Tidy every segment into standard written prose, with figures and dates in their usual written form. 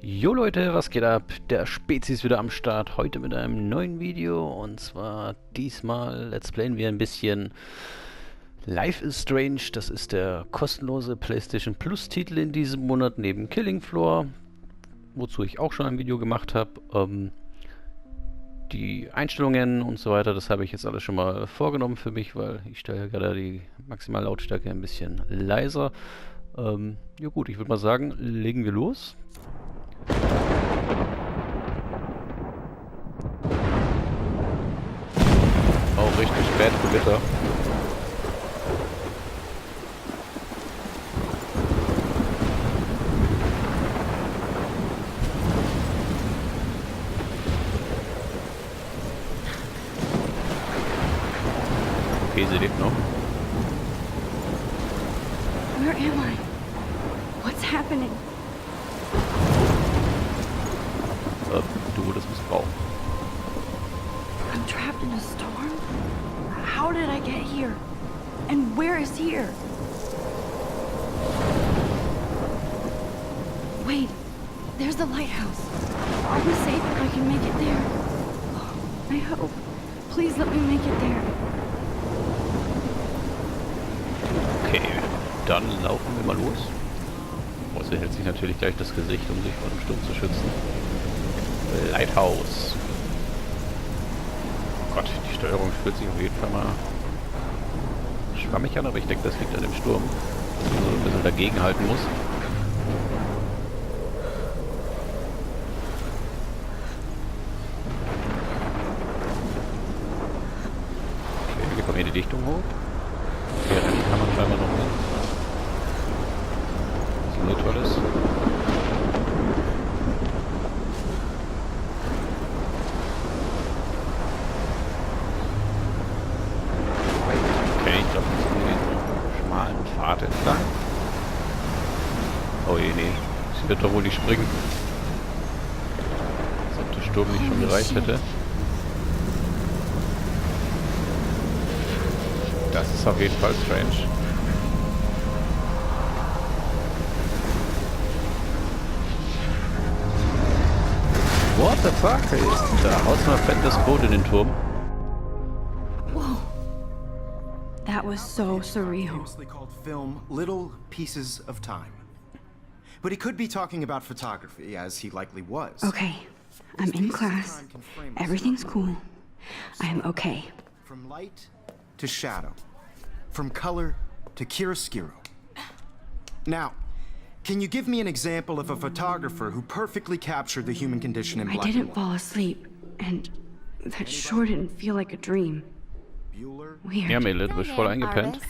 Jo Leute, was geht ab? Der Spezi ist wieder am Start, heute mit einem neuen Video und zwar diesmal let's playen wir ein bisschen Life is Strange. Das ist der kostenlose PlayStation Plus Titel in diesem Monat neben Killing Floor, wozu ich auch schon ein Video gemacht habe. Die Einstellungen und so weiter, das habe ich jetzt alles schon mal vorgenommen für mich, weil ich stelle ja gerade die Maximallautstärke ein bisschen leiser. Ja gut, ich würde mal sagen, legen wir los. Auch richtig spät Gewitter. Okay, sie lebt noch. Where am I? What's happening? Du wurdest missbraucht. I'm trapped in a storm? How did I get here? And where is here? Wait, there's the lighthouse. Are we safe if I can make it there? I hope. Please let me make it there. Okay, dann laufen wir mal los. Sie hält sich natürlich gleich das Gesicht, um sich vor dem Sturm zu schützen. Lighthouse. Oh Gott, die Steuerung fühlt sich auf jeden Fall mal schwammig an, aber ich denke, das liegt an dem Sturm, dass man so ein bisschen dagegenhalten muss. Okay, wir kommen hier die Dichtung hoch. Okay, dann kann man scheinbar noch hin. Was nur Tolles. Okay, ich glaube, wir müssen den schmalen Pfad entlang. Oh je, nee. Sie wird doch wohl nicht springen. Als ob der Sturm nicht schon gereicht hätte. Das ist auf jeden Fall strange. What the fuck? Da haut mal fett das Boot in den Turm. Whoa. That was so surreal. Famously called film Little Pieces of Time. But he could be talking about photography, as he likely was. Okay, I'm in class. Everything's cool. I am okay. From light to shadow. From color to chiaroscuro. Now, can you give me an example of a photographer who perfectly captured the human condition in I black and didn't white? fall asleep, and that sure didn't feel like a dream. Bueller? Weird. Ja, Mädel, du bist voll eingepennt.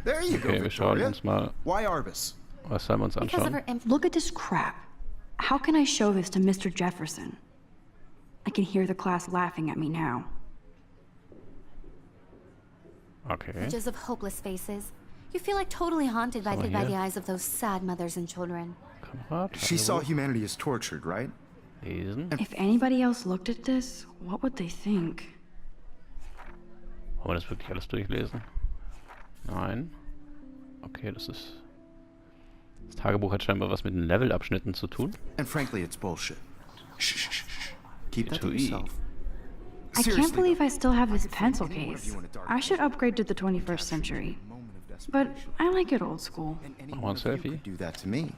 There you go, Okay, wir schauen Victoria. uns mal, Why Arbus? was sollen wir uns Because of anschauen? her Look at this crap. How can I show this to Mr. Jefferson? I can hear the class laughing at me now. Okay. images of hopeless faces. You feel like totally haunted by So the here. eyes of those sad mothers and children. Kamerad, She saw humanity as tortured, right? lesen. If anybody else looked at this, what would they think? Wollen wir das wirklich alles durchlesen? Nein. Okay, das ist... Das Tagebuch hat scheinbar was mit den Levelabschnitten zu tun. And frankly, it's bullshit. Shh, shh, shh, shh. Keep that to G2E. yourself. I can't Seriously, believe I still have this pencil anywhere case. view in a dark I should upgrade to the 21st century. moment of But desperation. I like it old school. And any I one want of you selfie. could do that to me.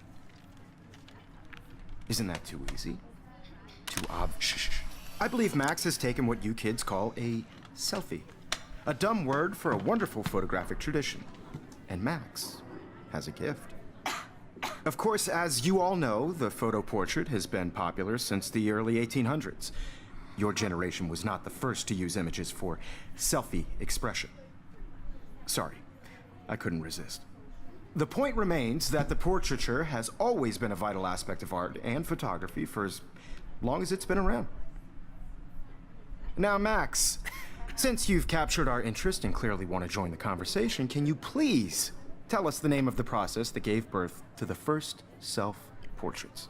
Isn't that too easy? Too obvious? Shh, shh, shh. I believe Max has taken what you kids call a selfie. A dumb word for a wonderful photographic tradition. And Max has a gift. Of course, as you all know, the photo portrait has been popular since the early 1800s. Your generation was not the first to use images for selfie expression. Sorry, I couldn't resist. The point remains that the portraiture has always been a vital aspect of art and photography for as long as it's been around. Now, Max, since you've captured our interest and clearly want to join the conversation, can you please tell us the name of the process that gave birth to the first self-portraits?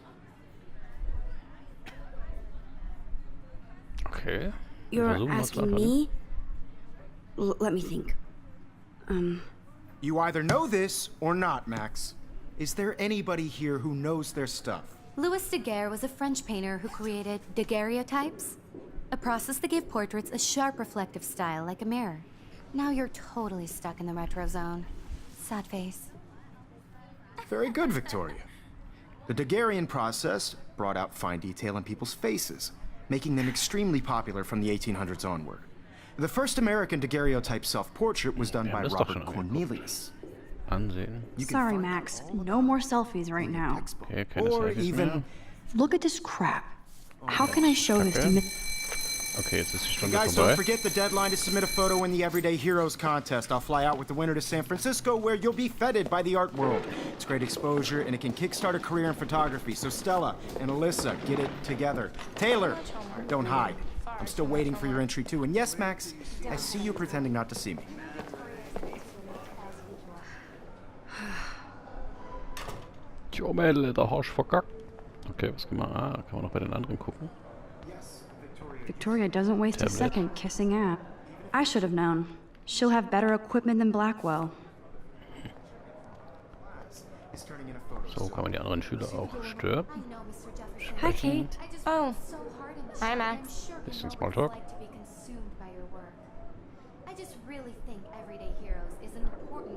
Okay. Wir You're versuchen mal zu asking antworten. me? Let me think. You either know this or not, Max. Is there anybody here who knows their stuff? Louis Daguerre was a French painter who created daguerreotypes, a process that gave portraits a sharp reflective style like a mirror. Now you're totally stuck in the retro zone. Sad face. Very good, Victoria. The Daguerrean process brought out fine detail in people's faces, making them extremely popular from the 1800s onward. The first American daguerreotype self-portrait was done by Robert Cornelius. Ansehen. Sorry, Max. No more selfies right now. Okay, keine Or Selfies even mehr. Look at this crap. How can I show this to Okay, jetzt ist die Stunde Guys, vorbei. don't forget the deadline to submit a photo in the Everyday Heroes contest. I'll fly out with the winner to San Francisco, where you'll be feted by the art world. It's great exposure, and it can kickstart a career in photography. So Stella and Alyssa, get it together. Taylor, don't hide. I'm still waiting for your entry too. And yes, Max, I see you pretending not to see me. Tja, Mädel, da hast du verkackt. Okay, was kann man? Ah, kann man noch bei den anderen gucken. Victoria doesn't waste a Tablet. second kissing ass. I should have known. She'll have better equipment than Blackwell. So kann man die anderen Schüler auch stören. Hi, Kate. Oh. Hi, Max. Bisschen Smalltalk.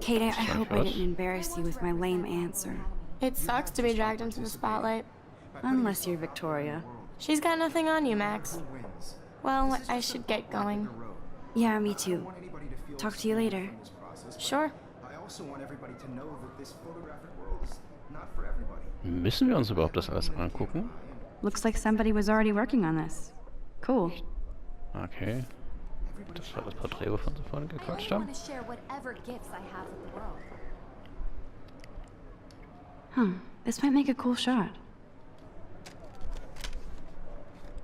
Kate, I hope I didn't embarrass you with my lame answer. It sucks to be dragged into the spotlight. Unless you're Victoria. She's got nothing on you, Max. Well, I should get going. Yeah, me too. Talk to you later. Sure. I also want everybody to know that this photographic world is not for everybody. Müssen wir uns überhaupt das alles angucken? Looks like somebody was already working on this. Cool. Okay. Das war das Porträt, wovon sie vorhin gequatscht haben. This might make a cool shot.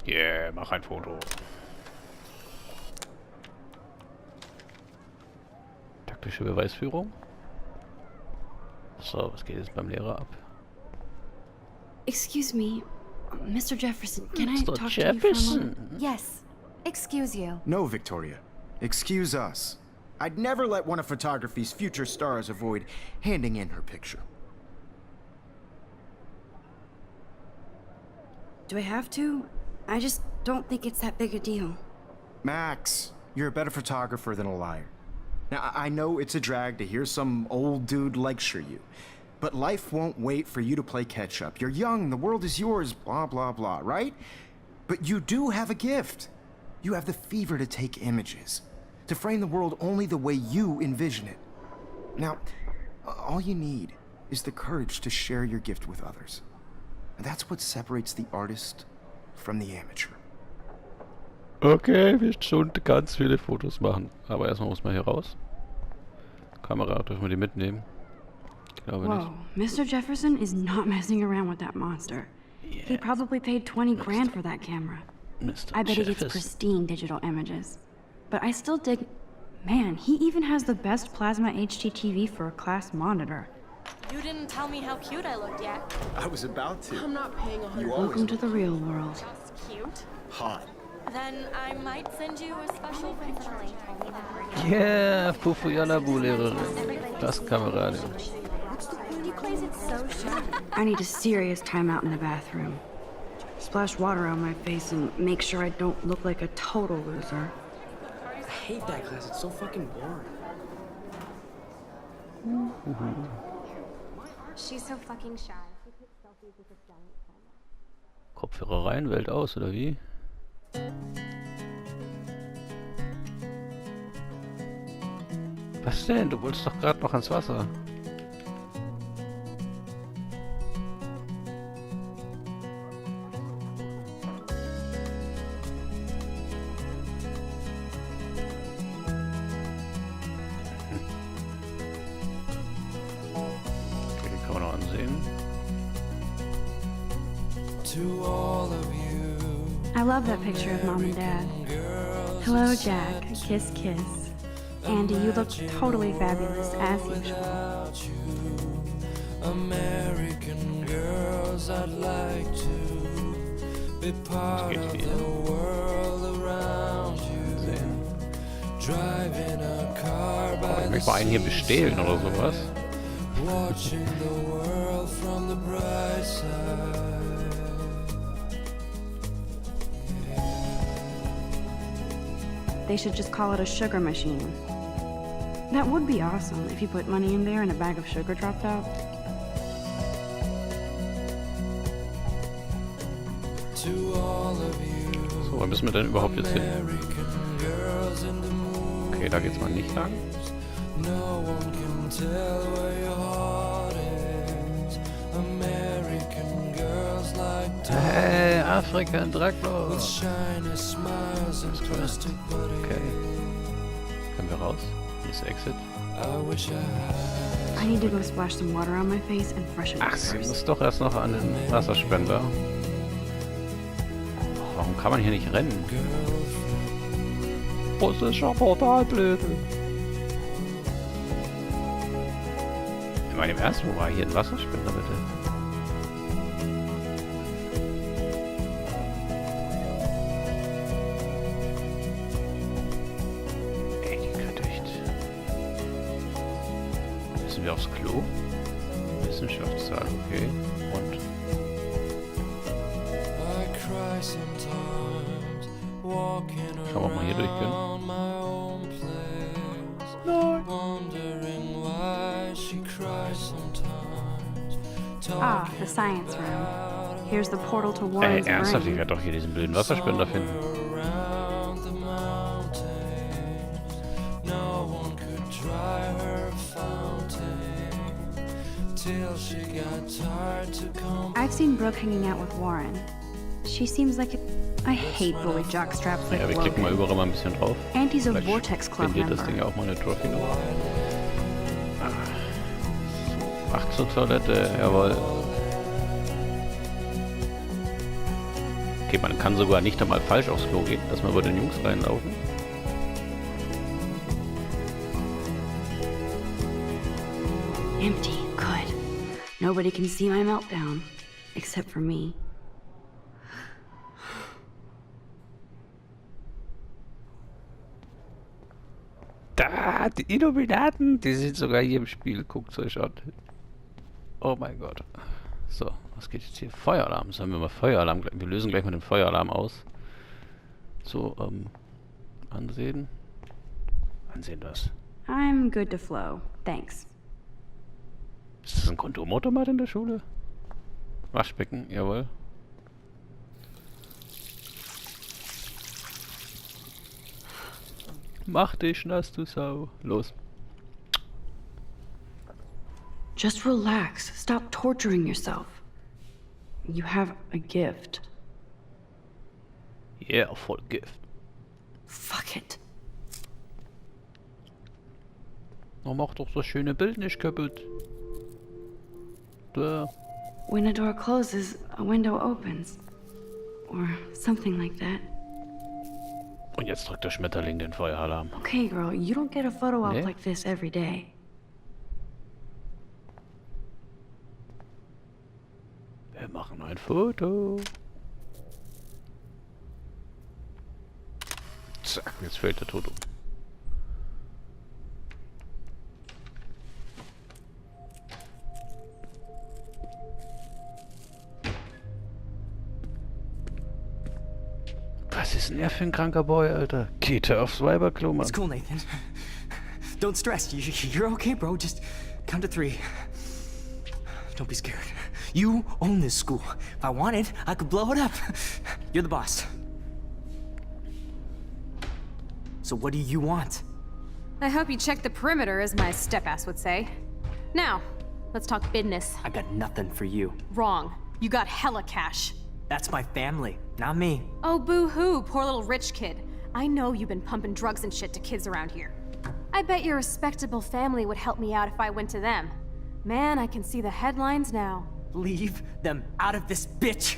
Yeah, mach ein Foto. Taktische Beweisführung. So, was geht jetzt beim Lehrer ab? Excuse me, Mr. Jefferson, can I Mr. talk to you for a moment? Jefferson. Yes. Excuse you. No, Victoria. Excuse us. I'd never let one of photography's future stars avoid handing in her picture. Do I have to? I just don't think it's that big a deal. Max, you're a better photographer than a liar. Now, I know it's a drag to hear some old dude lecture you, but life won't wait for you to play catch-up. You're young, the world is yours, blah, blah, blah, right? But you do have a gift. You have the fever to take images, to frame the world only the way you envision it. Now, all you need is the courage to share your gift with others. And that's what separates the artist from the amateur. Okay, wir schon ganz viele Fotos machen. Aber erstmal muss man hier raus. Kamera, dürfen wir die mitnehmen? Ich glaube Whoa, Mr. Jefferson is not messing around with that monster. nicht. He probably paid 20 grand for that camera. Mr. I bet he gets Jefferson. pristine digital images. But I still dig... Man, he even has the best plasma HDTV for a class monitor. You didn't tell me how cute I looked yet. I was about to. I'm not paying You Welcome always to the real world. Just cute. hot. Then I might send you a special picture. Yeah, Fufu Yalabu Lehrerin. Das Kameradin. I need a serious timeout in the bathroom. Splash water on my face and make sure I don't look like a total loser. I hate that class. It's so fucking boring. She's so fucking shy. Kopfhörer rein, Welt aus, oder wie? Was denn? Du wolltest doch gerade noch ans Wasser. Okay, die kann man noch ansehen. I love that picture of Mom and Dad. Hello, Jack. Kiss, kiss. Andy, you look totally fabulous, as usual. American girls, I'd like to be part geht's of wieder. the world around you. Sehen. driving a car by Ich the möchte mal einen hier bestehlen oder sowas. watching the world from the bright side. They should just call it a sugar machine. That would be awesome if you put money in there and a bag of sugar dropped out. To all of you So, wo müssen wir denn überhaupt jetzt hin? American girls in the moon, Okay, da geht's mal nicht lang. no one can tell where your heart is. American girls like Hey, Afrika in Draglos. shiny smiles and twisted body. Okay. Können wir raus? Hier ist Exit. I wish I had I need to go splash some water on my face and freshen up Ach, sie first. muss doch erst noch an den Wasserspender. Warum kann man hier nicht rennen? Das ist schon total blöd. Ich meine, im Ernst, wo war hier ein Wasserspender, bitte? Ey, die könnte echt... Müssen wir aufs Klo? Wissenschaftssaal, okay. Und... I cry sometimes, walking Schauen wir mal hier durch können. around my own place, wondering why she cries sometimes. Ah, the science room. Here's the portal to Ey, Warren's ernsthaft, ich brain. werde doch hier diesen blöden Wasserspender finden. Around the mountains, no one could dry her fountain till she got tired to come. I've seen Brooke hanging out with Warren. She seems like I hate bully jockstraps like Ja, wir klicken mal Logan. überall mal ein bisschen drauf. Auntie's a Vielleicht Vortex Club findet das member. Ding ja auch mal eine Trophy noch. Ach, zur Toilette, jawohl. Okay, man kann sogar nicht einmal falsch aufs Klo gehen, dass man über den Jungs reinlaufen. Empty. Good. Nobody can see my meltdown. Except for me. Da, die Illuminaten, die sind sogar hier im Spiel. Guckt euch an. Oh mein Gott. So, was geht jetzt hier? Feueralarm. Sollen wir mal Feueralarm? Wir lösen gleich mal den Feueralarm aus. So, ansehen. Ansehen das. I'm good to flow. Thanks. Ist das ein Kondomautomat in der Schule? Waschbecken, jawohl. Mach dich nass, du Sau. Los. Just relax. Stop torturing yourself. You have a gift. Yeah, voll Gift. Fuck it. Oh, mach doch das schöne Bild nicht kaputt. Da. When a door closes, a window opens. Or something like that. Und jetzt drückt der Schmetterling den Feueralarm. Okay, girl, you don't get a photo op Nee. like this every day. Wir machen ein Foto. Zack, jetzt fällt der Tod um. Was ist denn er für ein kranker Boy, Alter? Geht er aufs Weiberklo, Mann? It's cool, Nathan. Don't stress. You're okay, bro. Just count to 3. Don't be scared. You own this school. If I wanted, I could blow it up. You're the boss. So what do you want? I hope you checked the perimeter, as my step-ass would say. Now, let's talk business. I got nothing for you. Wrong. You got hella cash. That's my family, not me. Oh, boo-hoo, poor little rich kid. I know you've been pumping drugs and shit to kids around here. I bet your respectable family would help me out if I went to them. Man, I can see the headlines now. Leave them out of this bitch.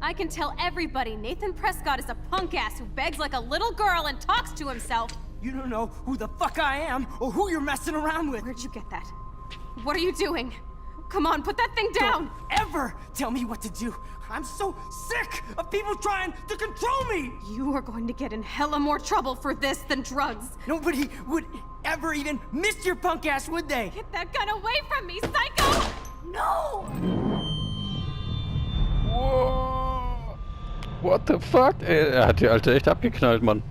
I can tell everybody Nathan Prescott is a punk ass who begs like a little girl and talks to himself. You don't know who the fuck I am or who you're messing around with. Where'd you get that? What are you doing? Come on, put that thing down! Don't ever tell me what to do. I'm so sick of people trying to control me. You are going to get in hella more trouble for this than drugs. Nobody would ever even miss your punk ass, would they? Get that gun away from me, psycho! No! Wow. What the fuck? Ey, er hat die Alte echt abgeknallt, Mann.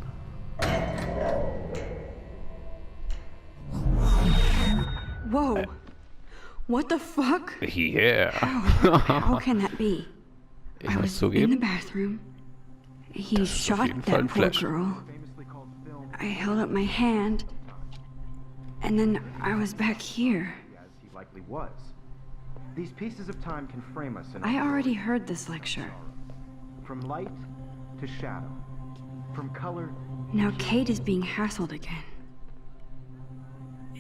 Whoa. What the fuck? Yeah. How can that be? Ich I muss was in the zugeben, bathroom. He Das ist auf shot jeden Fall ein that poor Flash. girl. I held up my hand. And then I was back here. As he likely was. These pieces of time can frame us in I already heard this lecture. from light to shadow, from color. Now Kate is being hassled again.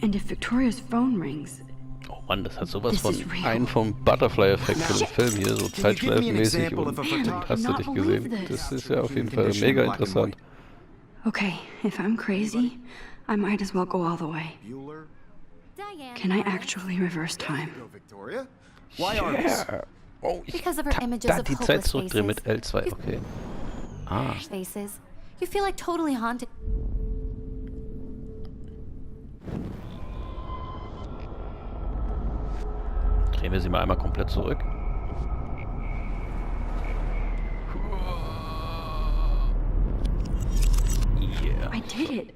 And if Victoria's phone rings, oh Mann, das hat sowas This von is real. einen vom Butterfly-Effekt für den Film hier, so Can you give me an zeitschleifenmäßig example und of a photographer? hast du dich Not gesehen. believe this. Das ist ja auf jeden Fall Condition mega black and interessant. okay, if I'm crazy, I might as well go all the way. Bueller. Diane. Can I actually reverse time? Go, Victoria. Why artists? Yeah. Oh, ich Because of her kann images da of die Zeit hopeless zurückdrehen mit faces. L2, okay. Ah, Faces. You feel like totally haunted. drehen wir sie mal einmal komplett zurück. Yeah. I did it.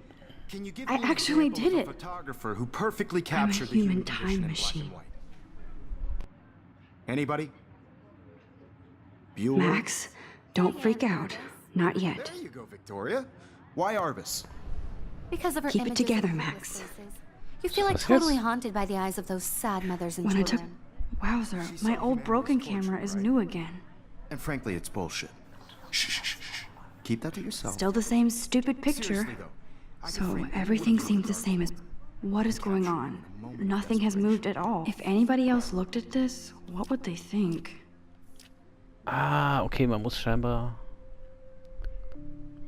Can you give I me an actually example did of a it. photographer who perfectly captured the human condition time in black machine. and white? Anybody? Bueller. Max, don't freak out. Not yet. There you go, Victoria. Why Arbus? Because of her Keep it images together, of Max. hopeless faces. You feel like Was totally jetzt? haunted by the eyes of those sad mothers and When I took... children. Wowzer, my old broken camera is new again. And frankly, it's bullshit. Shh, shh, shh, shh. Keep that to yourself. Still the same stupid picture. Seriously, though, I could So frame everything any seems the photo same as... What is going on? Nothing has moved at all. If anybody else looked at this, what would they think? Ah, okay, man muss scheinbar...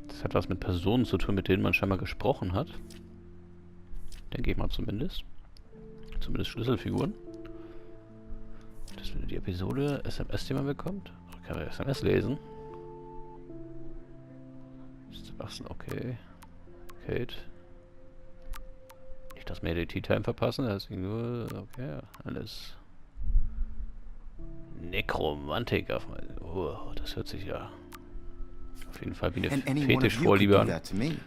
Das hat was mit Personen zu tun, mit denen man scheinbar gesprochen hat. Denke ich mal zumindest. Zumindest Schlüsselfiguren. Das wird die Episode SMS, die man bekommt. Kann man SMS lesen. Sebastian, okay. Kate. Nicht das mehr die Tea Time verpassen, das ist nur... Okay, alles... Nekromantik auf mein... Oh, das hört sich ja... Auf jeden Fall wie eine And any one of you could Fetischvorliebe do an. that to me.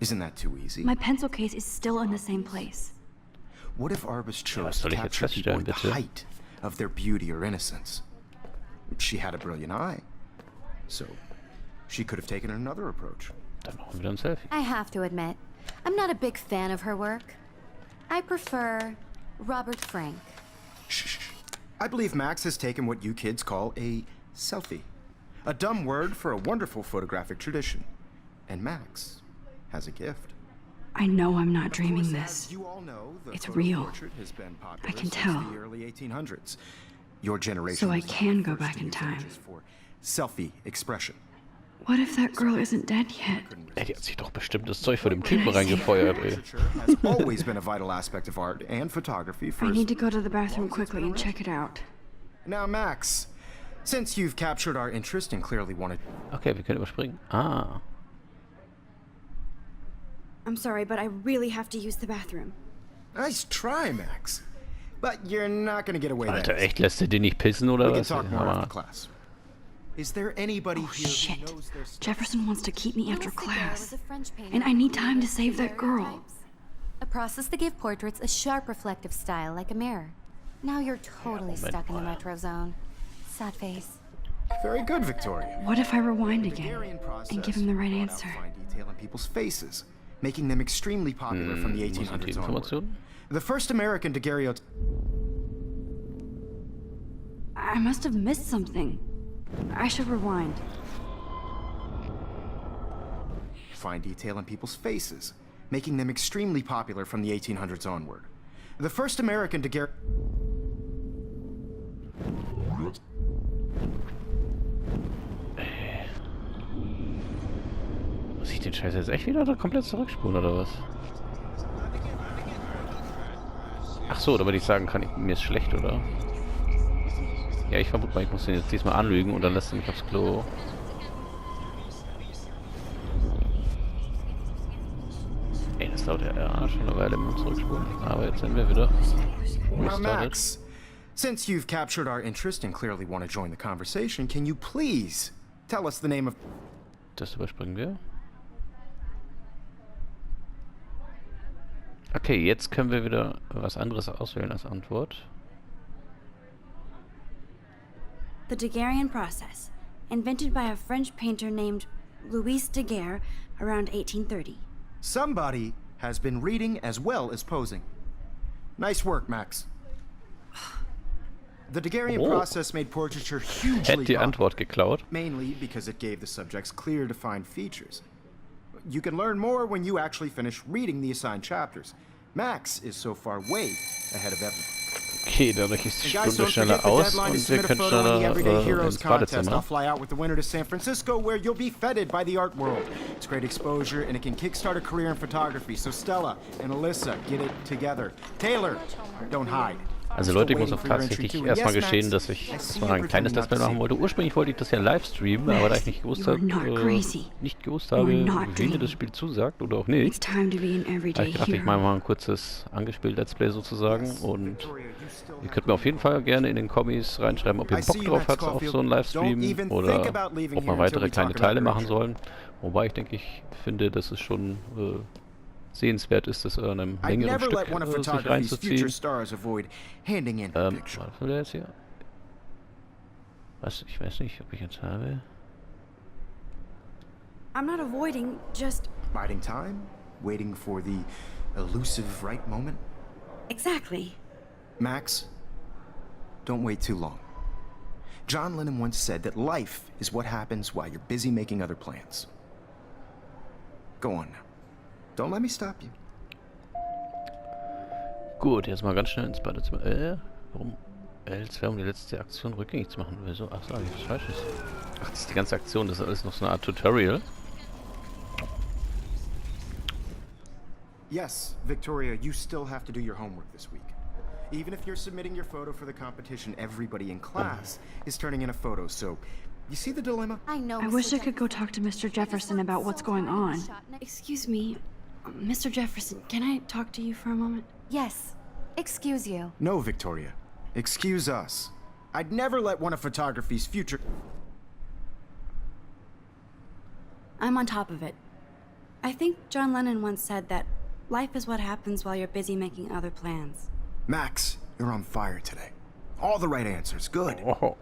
Isn't that too easy? My pencil case is still in the same place. What if Arbus chose was to soll ich jetzt capture people feststellen, at the bitte? height of their beauty or innocence? She had a brilliant eye. So, she could have taken another approach. Dann machen wir wieder ein Selfie. I have to admit, I'm not a big fan of her work. I prefer Robert Frank. Shh, shh, shh. I believe Max has taken what you kids call a selfie. A dumb word for a wonderful photographic tradition. And Max has a gift. I know I'm not Of dreaming course, this. as you all know, the It's photo real. portrait has been popular I can since tell. the early 1800s. Your generation So I was the can go first back to in use time. images for selfie expression. What if that girl isn't dead yet? Ey, die hat sich doch bestimmt das Zeug vor dem Typen reingefeuert, ey. Literature has always been a vital aspect of art and photography for I as need to go to the bathroom quickly and check it out. Now, Max, since you've captured our interest and clearly wanted... Okay, wir können überspringen. Ah. I'm sorry, but I really have to use the bathroom. Nice try, Max. But you're not gonna get away that Alter, easy. echt? Lässt er den nicht pissen oder We can was? talk more Hammer. after class. Is there anybody Oh here who shit. knows their stuff? Jefferson wants to keep me after Honestly, there class. was a French painter And I who need time to created save that girl. daguerreotypes. A process that gave portraits a sharp reflective style like a mirror. Now you're totally stuck in the retro zone. Sad face. Very good, Victoria. What if I rewind The again Hungarian process and give him the right brought out answer? fine detail in people's faces, making them extremely popular from the Wo sind die 1800s onward. Informationen? The first American daguerreotype... I must have missed something. I should rewind. Fine detail in people's faces, making them extremely popular from the 1800s onward. The first American daguerre... Muss ich den Scheiß jetzt echt wieder da komplett zurückspulen oder was? Ach Achso, da würde ich sagen, mir ist schlecht, oder? Ja, ich vermute mal, ich muss den jetzt diesmal anlügen und dann lässt er mich aufs Klo. Ey, das dauert ja schon eine Weile mit dem Zurückspulen. Aber jetzt sind wir wieder Now, restarted. Max, since you've captured our interest and clearly want to join the conversation, can you please tell us the name of... Das überspringen wir. Okay, jetzt können wir wieder was anderes auswählen als Antwort. The Daguerrean process, invented by a French painter named Louis Daguerre around 1830. Somebody has been reading as well as posing. Nice work, Max. The Daguerrean process made portraiture hugely Hätte die popular, Antwort geklaut. mainly because it gave the subjects clear, defined features. You can learn more when you actually finish reading the assigned chapters. Max is so far way ahead of everyone. Okay, dadurch ist die And guys, Stunde don't schneller forget the aus deadline to und wir submit a können photo in the schneller Everyday Heroes ins contest. I'll Badezimmer. fly out with the winner to San Francisco, where you'll be feted by the art world. It's great exposure, and it can kickstart a career in photography. So Stella and Alyssa, get it together. Taylor, don't hide. Also Leute, ich muss auch tatsächlich erstmal gestehen, dass ich zwar ein kleines Let's Play machen wollte. Ursprünglich wollte ich das ja live streamen, aber da ich nicht gewusst habe, wie mir das Spiel zusagt oder auch nicht, habe ich gedacht, ich mache mal ein kurzes angespielt Let's Play sozusagen und ihr könnt mir auf jeden Fall gerne in den Kommis reinschreiben, ob ihr Bock drauf habt auf so einen Livestream oder ob wir weitere kleine Teile machen sollen. Wobei ich finde, dass es schon sehenswert ist, das in einem längeren Stück sich reinzuziehen. Was will der jetzt hier? Was? Ich weiß nicht, ob ich jetzt habe. I'm not avoiding, just... Biding time? Waiting for the elusive right moment? Exactly. Max, don't wait too long. John Lennon once said that life is what happens while you're busy making other plans. Go on now. Don't let me stop you. Gut, jetzt mal ganz schnell ins Badezimmer. Warum? L2, um die letzte Aktion rückgängig zu machen. Wieso? Ach so, was falsch ist. Ach, das ist die ganze Aktion, das ist alles noch so eine Art Tutorial. Yes, Victoria, you still have to do your homework this week. Even if you're submitting your photo for the competition, everybody in class is turning in a photo, so... You see the dilemma? I know. I wish I could go talk to Mr. Jefferson about what's going on. Excuse me, Mr. Jefferson, can I talk to you for a moment? Yes. Excuse you. No, Victoria. Excuse us. I'd never let one of photography's future... I'm on top of it. I think John Lennon once said that life is what happens while you're busy making other plans. Max, you're on fire today. All the right answers. Good. Oh.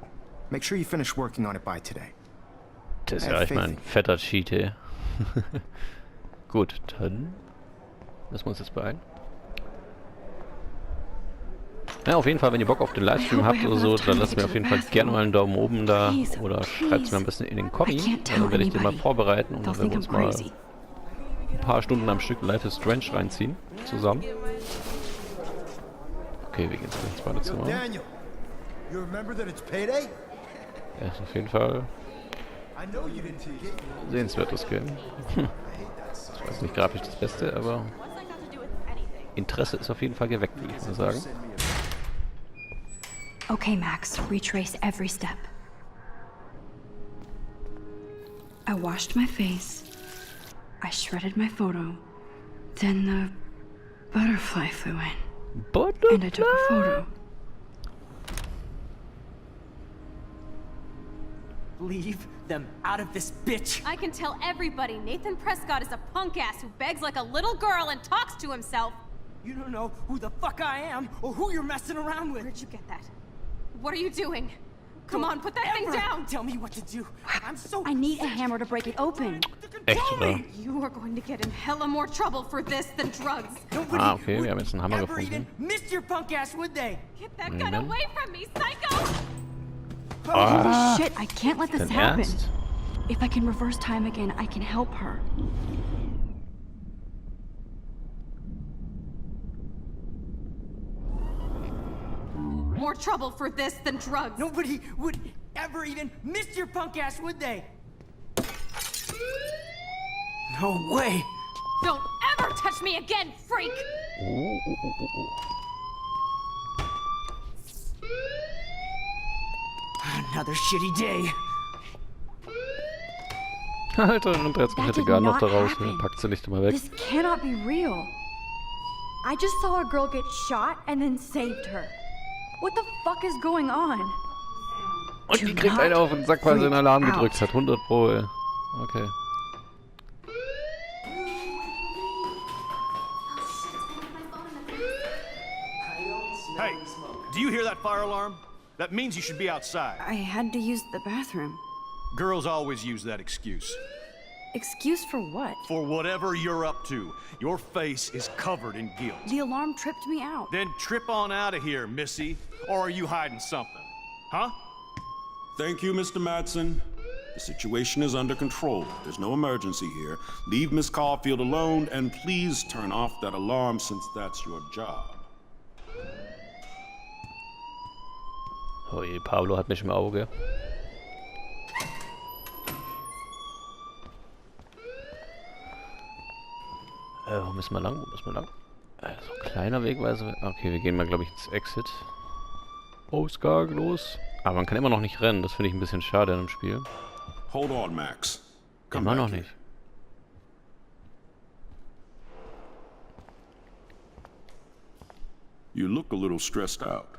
Make sure you finish working on it by today. Das ist ja echt mal ein fetter Cheat hier. Gut, dann müssen wir uns jetzt beeilen. Ja, auf jeden Fall, wenn ihr Bock auf den Livestream habt oder so, dann lasst mir auf jeden Fall gerne mal einen Daumen oben da oder schreibt es mir ein bisschen in den Kommi. Dann werde ich den mal vorbereiten und dann werden wir uns mal ein paar Stunden am Stück Life is Strange reinziehen. Zusammen. Okay, wir gehen jetzt ins Badezimmer. Daniel, you remember that it's payday? Ja, ist auf jeden Fall sehenswertes Game. Ich weiß nicht, grafisch das Beste, aber Interesse ist auf jeden Fall geweckt, würde ich mal sagen. Okay, Max, retrace every step. I washed my face. I shredded my photo. Then the butterfly flew in. And I took a photo. Leave them out of this bitch! I can tell everybody Nathan Prescott is a punk ass who begs like a little girl and talks to himself. You don't know who the fuck I am or who you're messing around with. Where'd you get that? What are you doing? Come on, put that thing down! Tell me what to do. I'm so... I need a hammer to break it open. Echt, oder? You are going to get in hella more trouble for this than drugs. Ah, okay, wir haben jetzt einen Hammer gefunden. Missed your punk ass, would they? Get that gun away from me, psycho! Holy shit, I can't let this Dein happen. Ernst? If I can reverse time again, I can help her. More trouble for this than drugs. Nobody would ever even miss your punk ass, would they? No way! Don't ever touch me again, freak! Another shitty day. Alter, und jetzt That hätte did gar noch not da raus, happen. ne? Packt sie nicht immer weg. This cannot be real. I just saw a girl get shot and then saved her. What the fuck is going on? Und die kriegt einen auf den Sack, weil sie einen Alarm gedrückt hat. 100 Pro, ey. Okay. Hey, do you hear that fire alarm? That means you should be outside. I had to use the bathroom. Girls always use that excuse. Excuse for what? For whatever you're up to, your face is covered in guilt. The alarm tripped me out. Then trip on out of here, Missy. Or are you hiding something? Huh? Thank you, Mr. Madsen. The situation is under control. There's no emergency here. Leave Miss Caulfield alone, and please turn off that alarm since that's your job. Oh je, Pablo hat mich im Auge. Wo müssen wir lang? Wo müssen wir lang? So ein kleiner Wegweise. Okay, wir gehen mal, glaube ich, ins Exit. Ausgang, los. Aber man kann immer noch nicht rennen. Das finde ich ein bisschen schade in dem Spiel. Hold on, Max. Immer noch nicht. You look a little stressed out.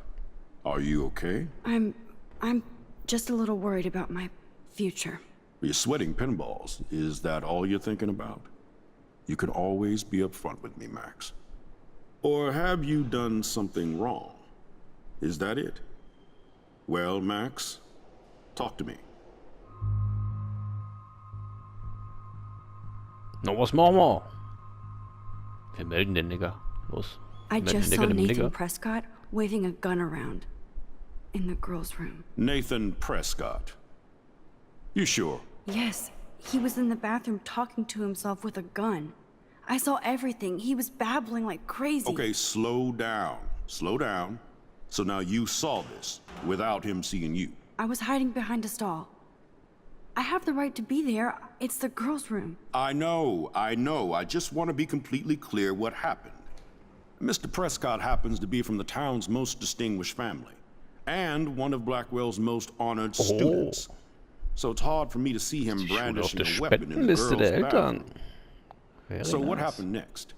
Are you okay? I'm just a little worried about my future. You're sweating pinballs. Is that all you're thinking about? You can always be upfront with me, Max. Or have you done something wrong? Is that it? Well, Max, talk to me. Na, was machen wir? Wir melden den Nigger. Los. I Melden just den saw Nigger dem Nathan Nigger. Prescott waving a gun around in the girls' room. Nathan Prescott. You sure? Yes, he was in the bathroom talking to himself with a gun. I saw everything. He was babbling like crazy. Okay, slow down. Slow down. So now you saw this without him seeing you. I was hiding behind a stall. I have the right to be there. It's the girls' room. I know. I just want to be completely clear what happened. Mr. Prescott happens to be from the town's most distinguished family, and one of Blackwell's most honored students. So it's hard for me to see him brandishing a weapon in the girls' bathroom. So what happened next?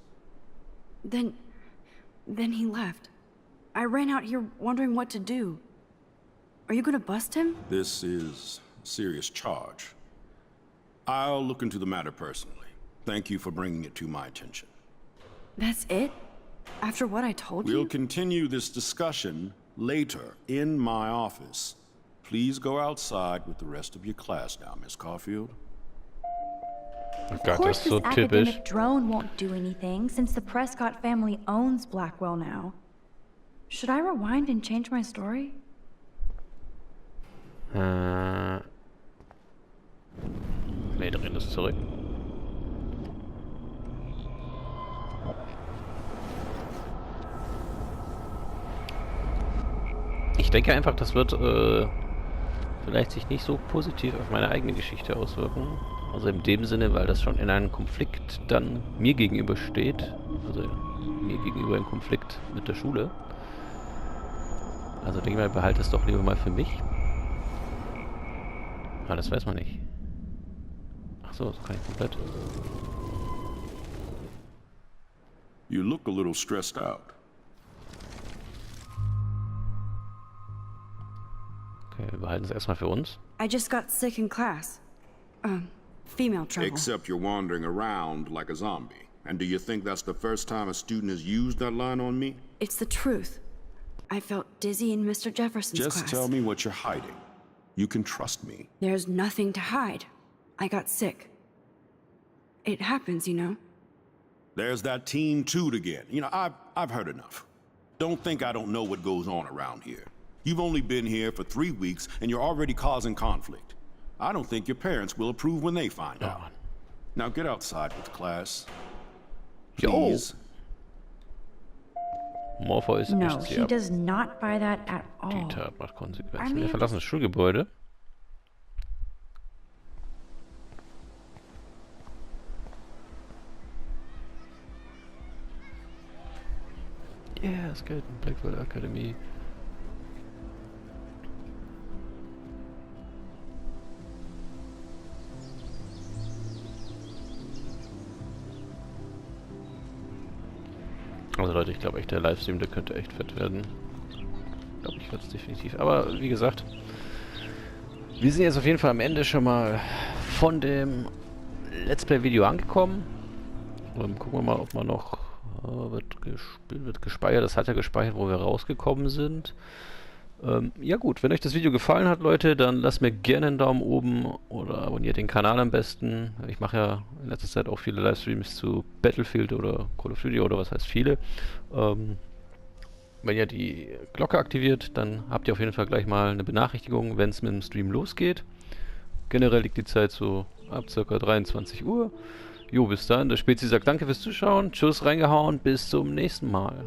Then he left. I ran out here wondering what to do. Are you gonna bust him? This is a serious charge. I'll look into the matter personally. Thank you for bringing it to my attention. That's it? After what I told you? We'll continue this discussion later in my office. Please go outside with the rest of your class now, Miss Caulfield. Oh Of Gott, course, das ist so this typisch. academic drone won't do anything since the Prescott family owns Blackwell now. Should I rewind and change my story? Wir drehen das zurück. Ich denke einfach, das wird vielleicht sich nicht so positiv auf meine eigene Geschichte auswirken. Also in dem Sinne, weil das schon in einem Konflikt dann mir gegenüber steht. Also mir gegenüber im Konflikt mit der Schule. Also denke ich mal, behalte es doch lieber mal für mich. Ah, das weiß man nicht. Ach so, das kann ich komplett. You look a little stressed out. Okay, wir behalten es erstmal für uns. I just got sick in class. Female trouble. Except you're wandering around like a zombie. And do you think that's the first time a student has used that line on me? It's the truth. I felt dizzy in Mr. Jefferson's class. Just tell me what you're hiding. You can trust me. There's nothing to hide. I got sick. It happens, you know. There's that teen toot again. You know, I've heard enough. Don't think I don't know what goes on around here. You've only been here for 3 weeks and you're already causing conflict. I don't think your parents will approve when they find out. Now get outside with class. Please. Morpheus No, he does not buy that at all. Die Tat macht Konsequenzen. I mean, Wir verlassen das Schulgebäude. Yeah, es geht in Blackwell Akademie. Also Leute, ich glaube echt, der Livestream, der könnte echt fett werden. Ich glaube, ich werde es definitiv. Aber wie gesagt, wir sind jetzt auf jeden Fall am Ende schon mal von dem Let's Play-Video angekommen. Gucken wir mal, ob man noch... wird gespeichert. Das hat ja gespeichert, wo wir rausgekommen sind. Ja gut, wenn euch das Video gefallen hat, Leute, dann lasst mir gerne einen Daumen oben oder abonniert den Kanal am besten. Ich mache ja in letzter Zeit auch viele Livestreams zu Battlefield oder Call of Duty oder was heißt viele. Wenn ihr die Glocke aktiviert, dann habt ihr auf jeden Fall gleich mal eine Benachrichtigung, wenn es mit dem Stream losgeht. Generell liegt die Zeit so ab ca. 23 Uhr. Jo, bis dann. Der Spezi sagt danke fürs Zuschauen. Tschüss, reingehauen. Bis zum nächsten Mal.